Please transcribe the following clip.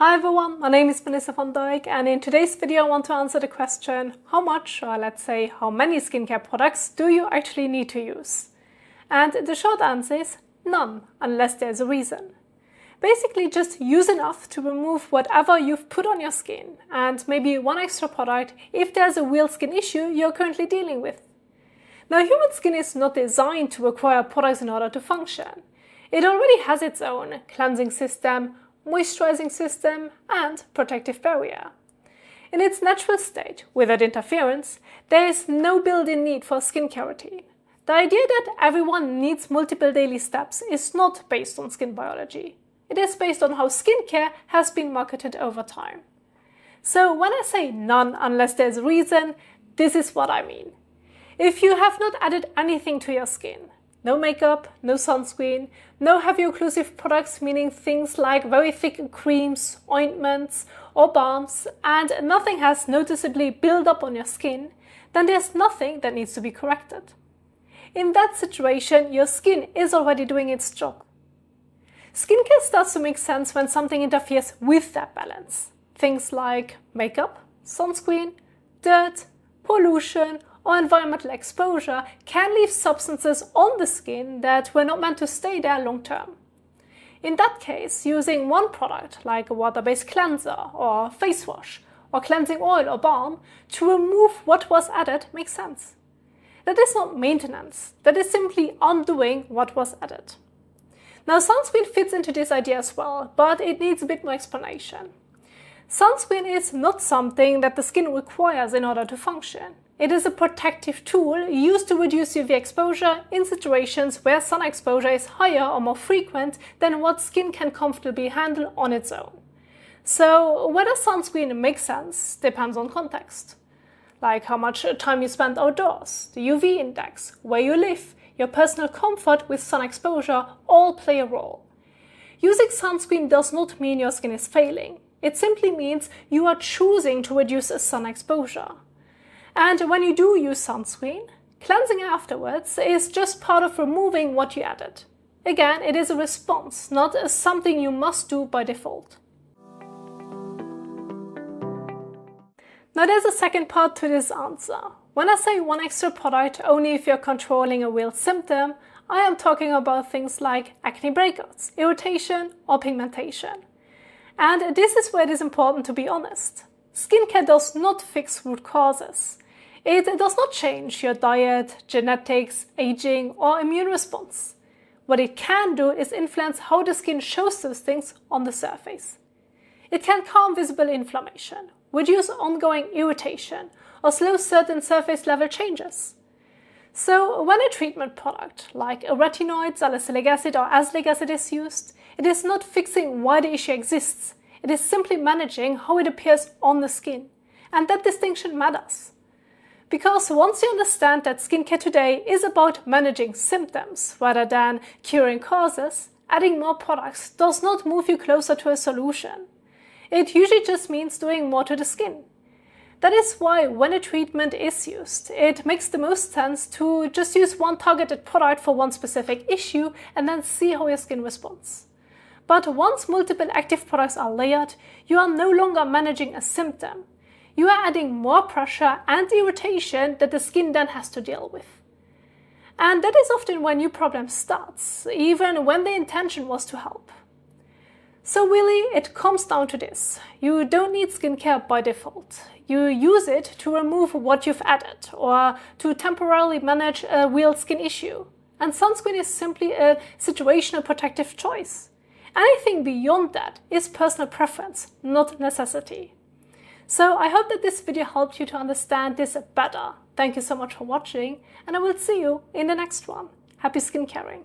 Hi everyone, my name is Vanessa van Dijk, and in today's video I want to answer the question, how much, or let's say how many skincare products do you actually need to use? And the short answer is none, unless there's a reason. Basically just use enough to remove whatever you've put on your skin, and maybe one extra product if there's a real skin issue you're currently dealing with. Now, human skin is not designed to require products in order to function. It already has its own cleansing system, moisturizing system, and protective barrier. In its natural state, without interference, there is no built-in need for skincare routine. The idea that everyone needs multiple daily steps is not based on skin biology. It is based on how skincare has been marketed over time. So when I say none unless there's a reason, this is what I mean. If you have not added anything to your skin, no makeup, no sunscreen, no heavy occlusive products, meaning things like very thick creams, ointments or balms, and nothing has noticeably built up on your skin, then there's nothing that needs to be corrected. In that situation, your skin is already doing its job. Skincare starts to make sense when something interferes with that balance. Things like makeup, sunscreen, dirt, pollution, or environmental exposure can leave substances on the skin that were not meant to stay there long term. In that case, using one product like a water-based cleanser or face wash or cleansing oil or balm to remove what was added makes sense. That is not maintenance, that is simply undoing what was added. Now, sunscreen fits into this idea as well, but it needs a bit more explanation. Sunscreen is not something that the skin requires in order to function. It is a protective tool used to reduce UV exposure in situations where sun exposure is higher or more frequent than what skin can comfortably handle on its own. So whether sunscreen makes sense depends on context. Like how much time you spend outdoors, the UV index, where you live, your personal comfort with sun exposure all play a role. Using sunscreen does not mean your skin is failing. It simply means you are choosing to reduce sun exposure. And when you do use sunscreen, cleansing afterwards is just part of removing what you added. Again, it is a response, not something you must do by default. Now there's a second part to this answer. When I say one extra product only if you're controlling a real symptom, I am talking about things like acne breakouts, irritation, or pigmentation. And this is where it is important to be honest. Skincare does not fix root causes. It does not change your diet, genetics, aging, or immune response. What it can do is influence how the skin shows those things on the surface. It can calm visible inflammation, reduce ongoing irritation, or slow certain surface level changes. So when a treatment product like a retinoid, salicylic acid, or azelaic acid is used, it is not fixing why the issue exists. It is simply managing how it appears on the skin. And that distinction matters. Because once you understand that skincare today is about managing symptoms rather than curing causes, adding more products does not move you closer to a solution. It usually just means doing more to the skin. That is why when a treatment is used, it makes the most sense to just use one targeted product for one specific issue and then see how your skin responds. But once multiple active products are layered, you are no longer managing a symptom. You are adding more pressure and irritation that the skin then has to deal with. And that is often when new problem starts, even when the intention was to help. So really, it comes down to this. You don't need skincare by default. You use it to remove what you've added or to temporarily manage a real skin issue. And sunscreen is simply a situational protective choice. Anything beyond that is personal preference, not necessity. So I hope that this video helped you to understand this better. Thank you so much for watching, and I will see you in the next one. Happy skin caring!